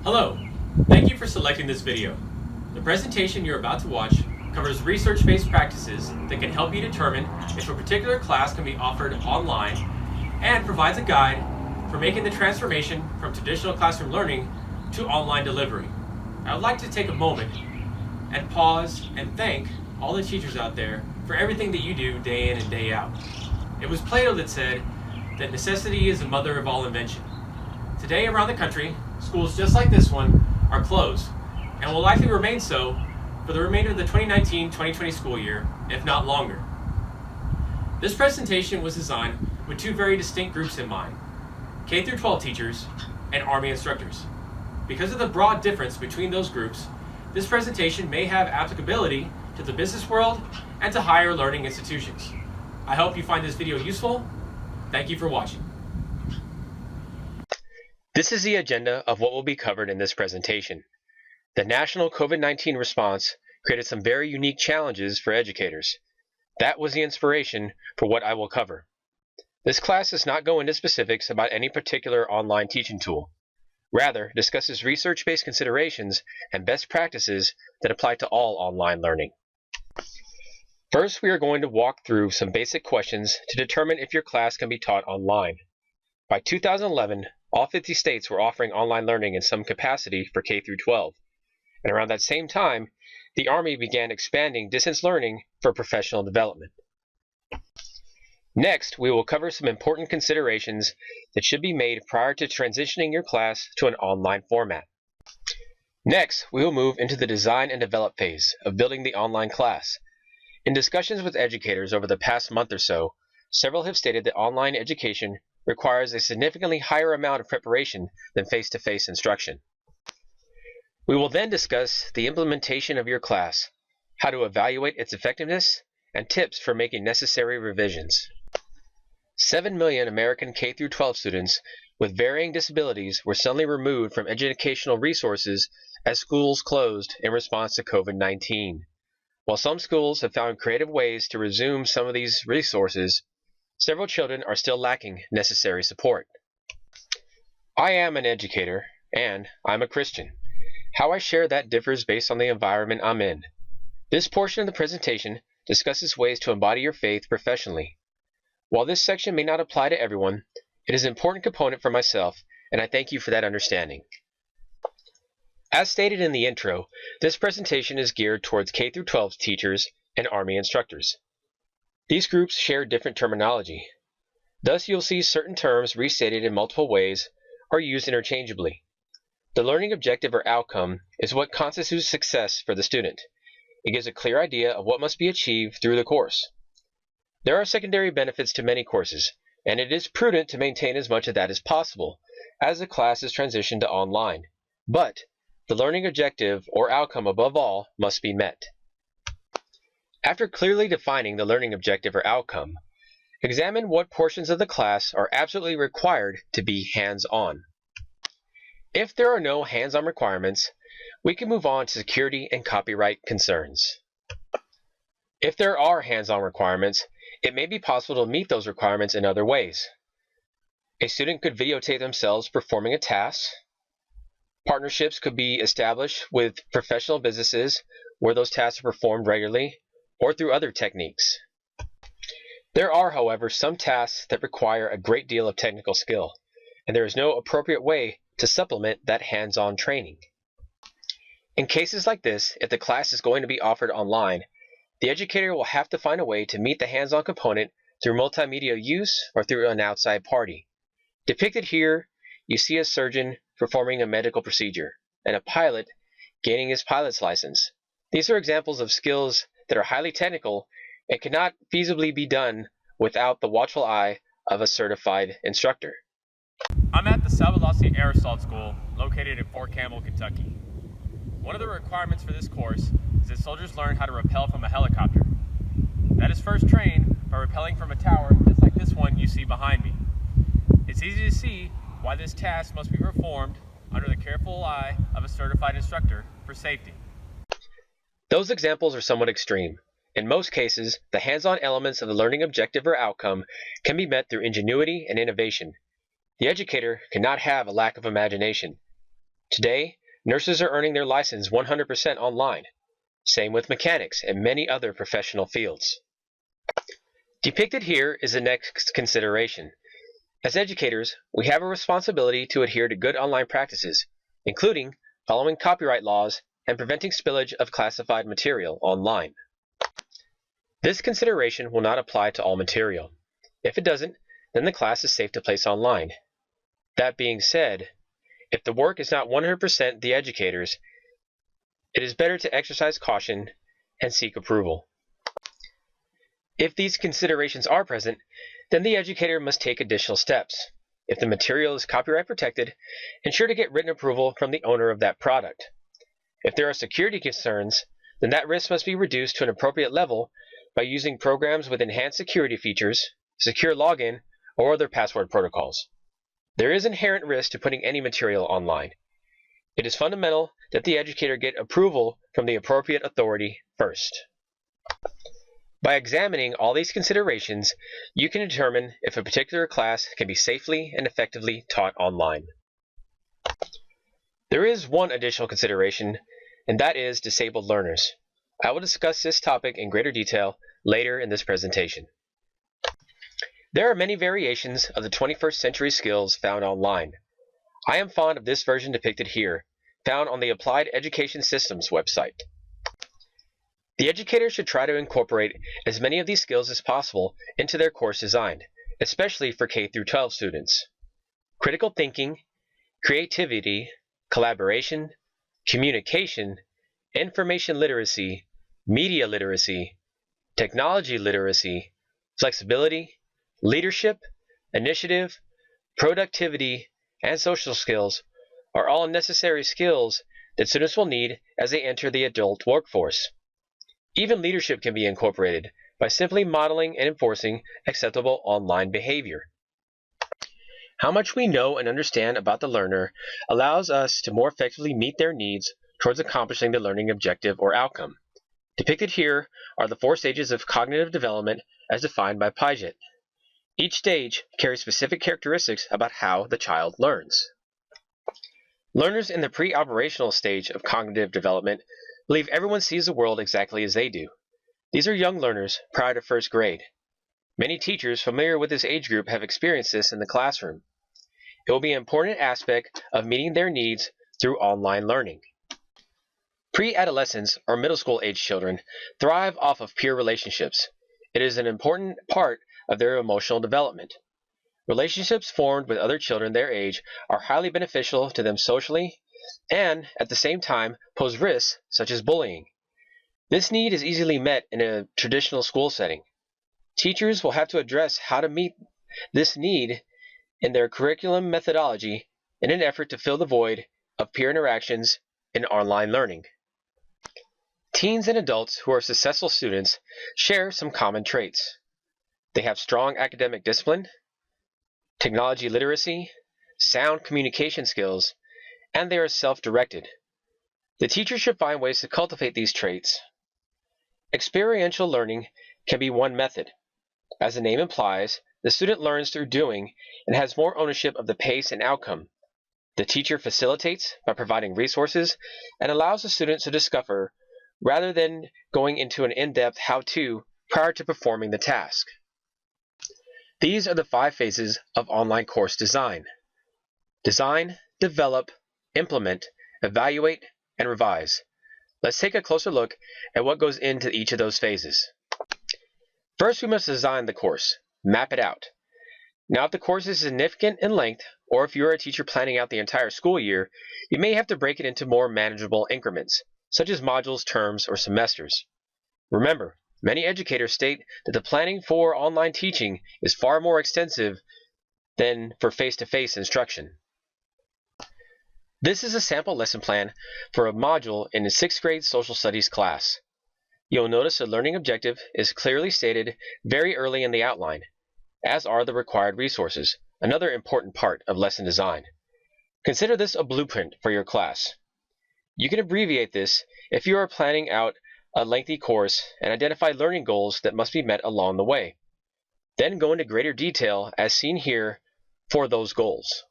Hello, thank you for selecting this video. The presentation you're about to watch covers research-based practices that can help you determine if a particular class can be offered online and provides a guide for making the transformation from traditional classroom learning to online delivery. I would like to take a moment and pause and thank all the teachers out there for everything that you do day in and day out. It was Plato that said that necessity is the mother of all invention. Today around the country, schools just like this one are closed and will likely remain so for the remainder of the 2019-2020 school year, if not longer. This presentation was designed with two very distinct groups in mind, K-12 teachers and Army instructors. Because of the broad difference between those groups, this presentation may have applicability to the business world and to higher learning institutions. I hope you find this video useful. Thank you for watching. This is the agenda of what will be covered in this presentation. The national COVID-19 response created some very unique challenges for educators. That was the inspiration for what I will cover. This class does not go into specifics about any particular online teaching tool. Rather, discusses research-based considerations and best practices that apply to all online learning. First, we are going to walk through some basic questions to determine if your class can be taught online. By 2011, all 50 states were offering online learning in some capacity for K-12. And around that same time, the Army began expanding distance learning for professional development. Next, we will cover some important considerations that should be made prior to transitioning your class to an online format. Next, we will move into the design and develop phase of building the online class. In discussions with educators over the past month or so, several have stated that online education requires a significantly higher amount of preparation than face-to-face instruction. We will then discuss the implementation of your class, how to evaluate its effectiveness, and tips for making necessary revisions. 7 million American K-12 students with varying disabilities were suddenly removed from educational resources as schools closed in response to COVID-19. While some schools have found creative ways to resume some of these resources, several children are still lacking necessary support. I am an educator, and I'm a Christian. How I share that differs based on the environment I'm in. This portion of the presentation discusses ways to embody your faith professionally. While this section may not apply to everyone, it is an important component for myself, and I thank you for that understanding. As stated in the intro, this presentation is geared towards K-12 teachers and Army instructors. These groups share different terminology. Thus, you'll see certain terms restated in multiple ways or used interchangeably. The learning objective or outcome is what constitutes success for the student. It gives a clear idea of what must be achieved through the course. There are secondary benefits to many courses, and it is prudent to maintain as much of that as possible as the class is transitioned to online. But the learning objective or outcome above all must be met. After clearly defining the learning objective or outcome, examine what portions of the class are absolutely required to be hands-on. If there are no hands-on requirements, we can move on to security and copyright concerns. If there are hands-on requirements, it may be possible to meet those requirements in other ways. A student could videotape themselves performing a task. Partnerships could be established with professional businesses where those tasks are performed regularly, or through other techniques. There are, however, some tasks that require a great deal of technical skill, and there is no appropriate way to supplement that hands-on training. In cases like this, if the class is going to be offered online, the educator will have to find a way to meet the hands-on component through multimedia use or through an outside party. Depicted here, you see a surgeon performing a medical procedure, and a pilot gaining his pilot's license. These are examples of skills that are highly technical and cannot feasibly be done without the watchful eye of a certified instructor. I'm at the Salvalasi Air Assault School located in Fort Campbell, Kentucky. One of the requirements for this course is that soldiers learn how to rappel from a helicopter. That is first trained by rappelling from a tower just like this one you see behind me. It's easy to see why this task must be performed under the careful eye of a certified instructor for safety. Those examples are somewhat extreme. In most cases, the hands-on elements of the learning objective or outcome can be met through ingenuity and innovation. The educator cannot have a lack of imagination. Today, nurses are earning their license 100% online. Same with mechanics and many other professional fields. Depicted here is the next consideration. As educators, we have a responsibility to adhere to good online practices, including following copyright laws and preventing spillage of classified material online. This consideration will not apply to all material. If it doesn't, then the class is safe to place online. That being said, if the work is not 100% the educator's, it is better to exercise caution and seek approval. If these considerations are present, then the educator must take additional steps. If the material is copyright protected, ensure to get written approval from the owner of that product. If there are security concerns, then that risk must be reduced to an appropriate level by using programs with enhanced security features, secure login, or other password protocols. There is inherent risk to putting any material online. It is fundamental that the educator get approval from the appropriate authority first. By examining all these considerations, you can determine if a particular class can be safely and effectively taught online. There is one additional consideration, and that is disabled learners. I will discuss this topic in greater detail later in this presentation. There are many variations of the 21st century skills found online. I am fond of this version depicted here, found on the Applied Education Systems website. The educator should try to incorporate as many of these skills as possible into their course design, especially for K-12 students. Critical thinking, creativity, collaboration, communication, information literacy, media literacy, technology literacy, flexibility, leadership, initiative, productivity, and social skills are all necessary skills that students will need as they enter the adult workforce. Even leadership can be incorporated by simply modeling and enforcing acceptable online behavior. How much we know and understand about the learner allows us to more effectively meet their needs towards accomplishing the learning objective or outcome. Depicted here are the 4 stages of cognitive development as defined by Piaget. Each stage carries specific characteristics about how the child learns. Learners in the pre-operational stage of cognitive development believe everyone sees the world exactly as they do. These are young learners prior to first grade. Many teachers familiar with this age group have experienced this in the classroom. It will be an important aspect of meeting their needs through online learning. Pre-adolescents or middle school age children thrive off of peer relationships. It is an important part of their emotional development. Relationships formed with other children their age are highly beneficial to them socially and, at the same time, pose risks such as bullying. This need is easily met in a traditional school setting. Teachers will have to address how to meet this need in their curriculum methodology in an effort to fill the void of peer interactions in online learning. Teens and adults who are successful students share some common traits. They have strong academic discipline, technology literacy, sound communication skills, and they are self-directed. The teacher should find ways to cultivate these traits. Experiential learning can be one method. As the name implies, the student learns through doing and has more ownership of the pace and outcome. The teacher facilitates by providing resources and allows the student to discover rather than going into an in-depth how-to prior to performing the task. These are the 5 phases of online course design. Design, develop, implement, evaluate, and revise. Let's take a closer look at what goes into each of those phases. First, we must design the course, map it out. Now, if the course is significant in length, or if you're a teacher planning out the entire school year, you may have to break it into more manageable increments, such as modules, terms, or semesters. Remember, many educators state that the planning for online teaching is far more extensive than for face-to-face instruction. This is a sample lesson plan for a module in the 6th grade social studies class. You'll notice the learning objective is clearly stated very early in the outline, as are the required resources, another important part of lesson design. Consider this a blueprint for your class. You can abbreviate this if you are planning out a lengthy course and identify learning goals that must be met along the way. Then go into greater detail as seen here for those goals.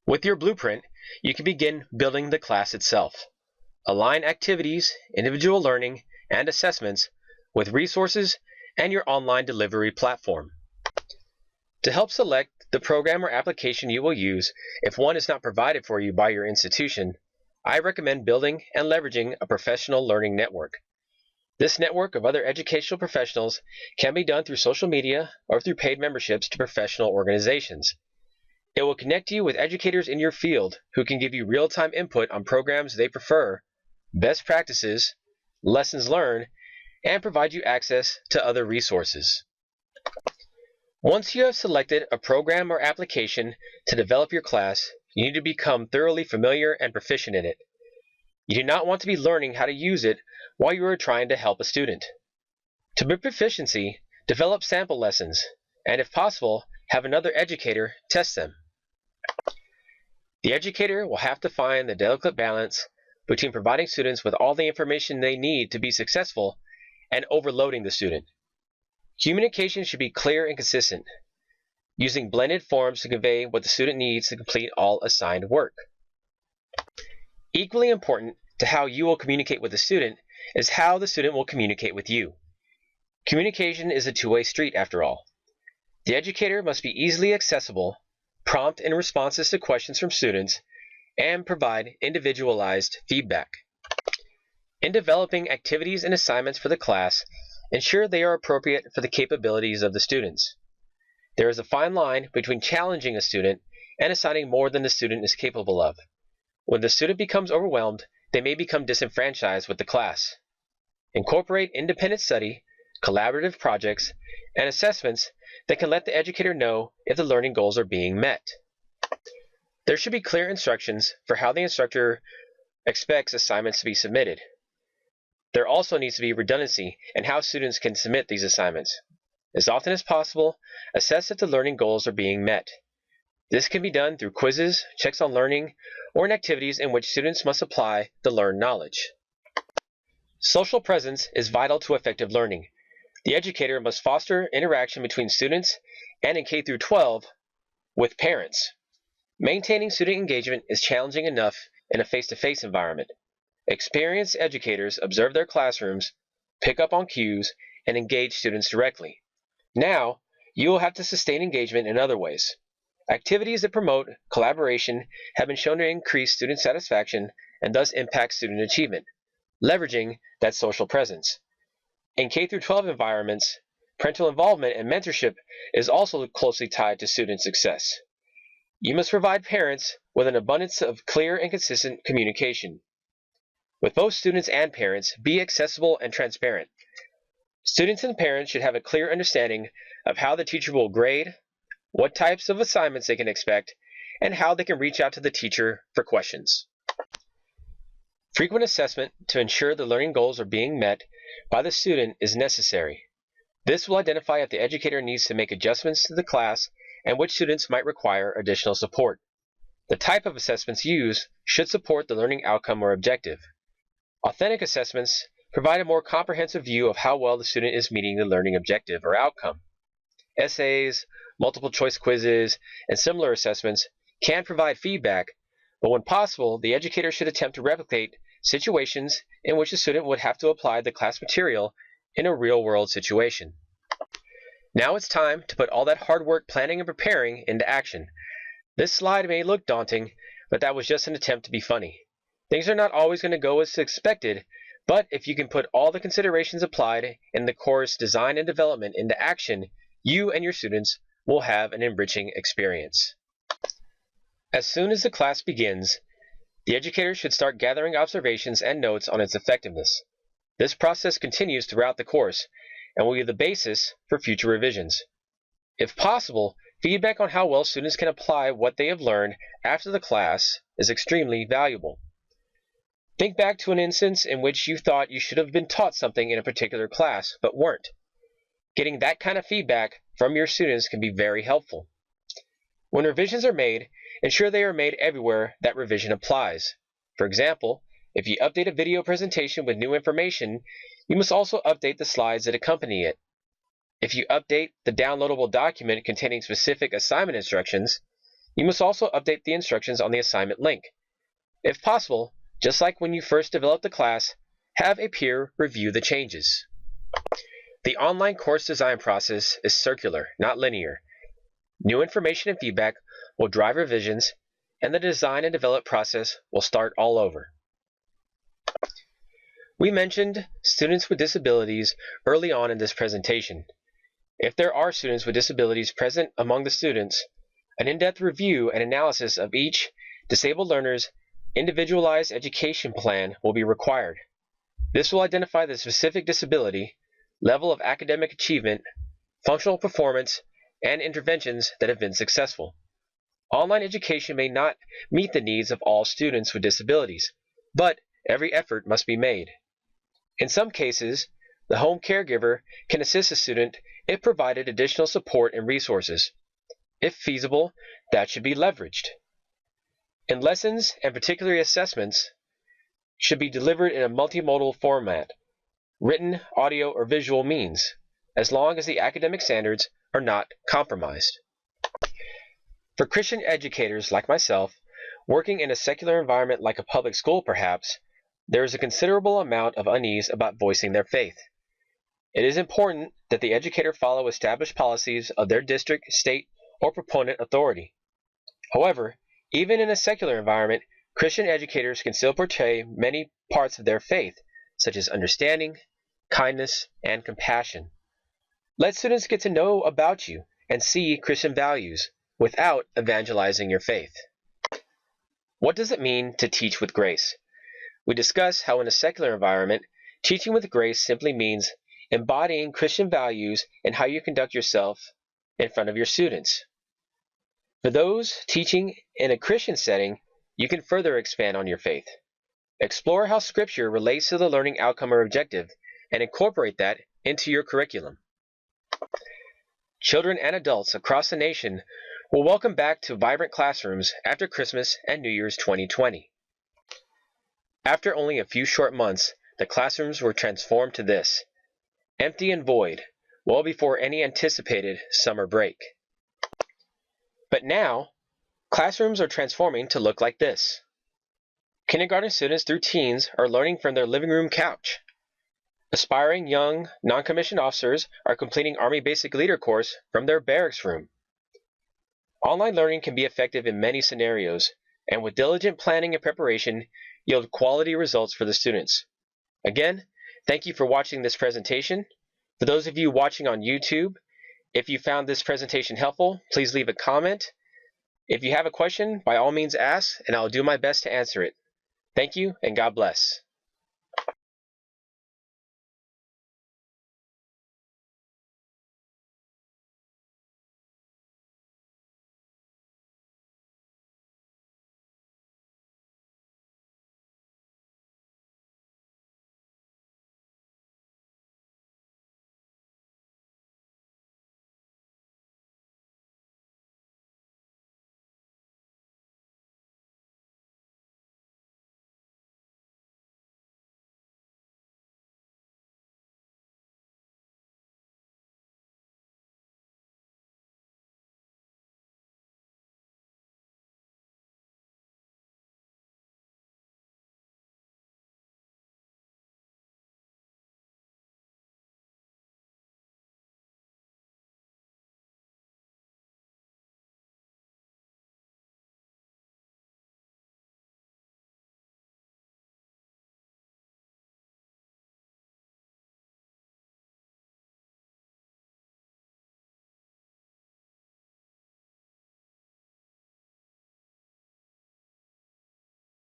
With your blueprint, you can begin building the class itself. Align activities, individual learning, and assessments with resources and your online delivery platform. To help select the program or application you will use if one is not provided for you by your institution, I recommend building and leveraging a professional learning network. This network of other educational professionals can be done through social media or through paid memberships to professional organizations. It will connect you with educators in your field who can give you real-time input on programs they prefer, best practices, lessons learned, and provide you access to other resources. Once you have selected a program or application to develop your class, you need to become thoroughly familiar and proficient in it. You do not want to be learning how to use it while you are trying to help a student. To build proficiency, develop sample lessons, and if possible, have another educator test them. The educator will have to find the delicate balance between providing students with all the information they need to be successful and overloading the student. Communication should be clear and consistent, using blended forms to convey what the student needs to complete all assigned work. Equally important to how you will communicate with the student is how the student will communicate with you. Communication is a two-way street after all. The educator must be easily accessible, prompt in responses to questions from students, and provide individualized feedback. In developing activities and assignments for the class, ensure they are appropriate for the capabilities of the students. There is a fine line between challenging a student and assigning more than the student is capable of. When the student becomes overwhelmed, they may become disenfranchised with the class. Incorporate independent study, collaborative projects, and assessments that can let the educator know if the learning goals are being met. There should be clear instructions for how the instructor expects assignments to be submitted. There also needs to be redundancy in how students can submit these assignments. As often as possible, assess if the learning goals are being met. This can be done through quizzes, checks on learning, or in activities in which students must apply the learned knowledge. Social presence is vital to effective learning. The educator must foster interaction between students and in K-12 with parents. Maintaining student engagement is challenging enough in a face-to-face environment. Experienced educators observe their classrooms, pick up on cues, and engage students directly. Now, you will have to sustain engagement in other ways. Activities that promote collaboration have been shown to increase student satisfaction and thus impact student achievement, leveraging that social presence. In K-12 environments, parental involvement and mentorship is also closely tied to student success. You must provide parents with an abundance of clear and consistent communication. With both students and parents, be accessible and transparent. Students and parents should have a clear understanding of how the teacher will grade, what types of assignments they can expect, and how they can reach out to the teacher for questions. Frequent assessment to ensure the learning goals are being met by the student is necessary. This will identify if the educator needs to make adjustments to the class and which students might require additional support. The type of assessments used should support the learning outcome or objective. Authentic assessments provide a more comprehensive view of how well the student is meeting the learning objective or outcome. Essays, multiple choice quizzes, and similar assessments can provide feedback, but when possible, the educator should attempt to replicate situations in which the student would have to apply the class material in a real-world situation. Now it's time to put all that hard work planning and preparing into action. This slide may look daunting, but that was just an attempt to be funny. Things are not always going to go as expected, but if you can put all the considerations applied in the course design and development into action, you and your students will have an enriching experience. As soon as the class begins, the educator should start gathering observations and notes on its effectiveness. This process continues throughout the course and will be the basis for future revisions. If possible, feedback on how well students can apply what they have learned after the class is extremely valuable. Think back to an instance in which you thought you should have been taught something in a particular class, but weren't. Getting that kind of feedback from your students can be very helpful. When revisions are made, ensure they are made everywhere that revision applies. For example, if you update a video presentation with new information, you must also update the slides that accompany it. If you update the downloadable document containing specific assignment instructions, You must also update the instructions on the assignment link. If possible, just like when you first developed the class, have a peer review the changes. The online course design process is circular, not linear. New information and feedback will drive revisions, and the design and develop process will start all over. We mentioned students with disabilities early on in this presentation. If there are students with disabilities present among the students, an in-depth review and analysis of each disabled learner's individualized education plan will be required. This will identify the specific disability, level of academic achievement, functional performance, and interventions that have been successful. Online education may not meet the needs of all students with disabilities, but every effort must be made. In some cases, the home caregiver can assist a student if provided additional support and resources. If feasible, that should be leveraged. And lessons and particular assessments should be delivered in a multimodal format, written, audio, or visual means, as long as the academic standards are not compromised. For Christian educators like myself, working in a secular environment like a public school perhaps, there is a considerable amount of unease about voicing their faith. It is important that the educator follow established policies of their district, state, or proponent authority. However, even in a secular environment, Christian educators can still portray many parts of their faith, such as understanding, kindness, and compassion. Let students get to know about you and see Christian values without evangelizing your faith. What does it mean to teach with grace? We discuss how in a secular environment, teaching with grace simply means embodying Christian values in how you conduct yourself in front of your students. For those teaching in a Christian setting, you can further expand on your faith. Explore how Scripture relates to the learning outcome or objective and incorporate that into your curriculum. Children and adults across the nation will welcome back to vibrant classrooms after Christmas and New Year's 2020. After only a few short months, the classrooms were transformed to this, empty and void, well before any anticipated summer break. But now, classrooms are transforming to look like this. Kindergarten students through teens are learning from their living room couch. Aspiring young non-commissioned officers are completing Army Basic Leader course from their barracks room. Online learning can be effective in many scenarios, and with diligent planning and preparation, yield quality results for the students. Again, thank you for watching this presentation. For those of you watching on YouTube, if you found this presentation helpful, please leave a comment. If you have a question, by all means ask, and I'll do my best to answer it. Thank you, and God bless.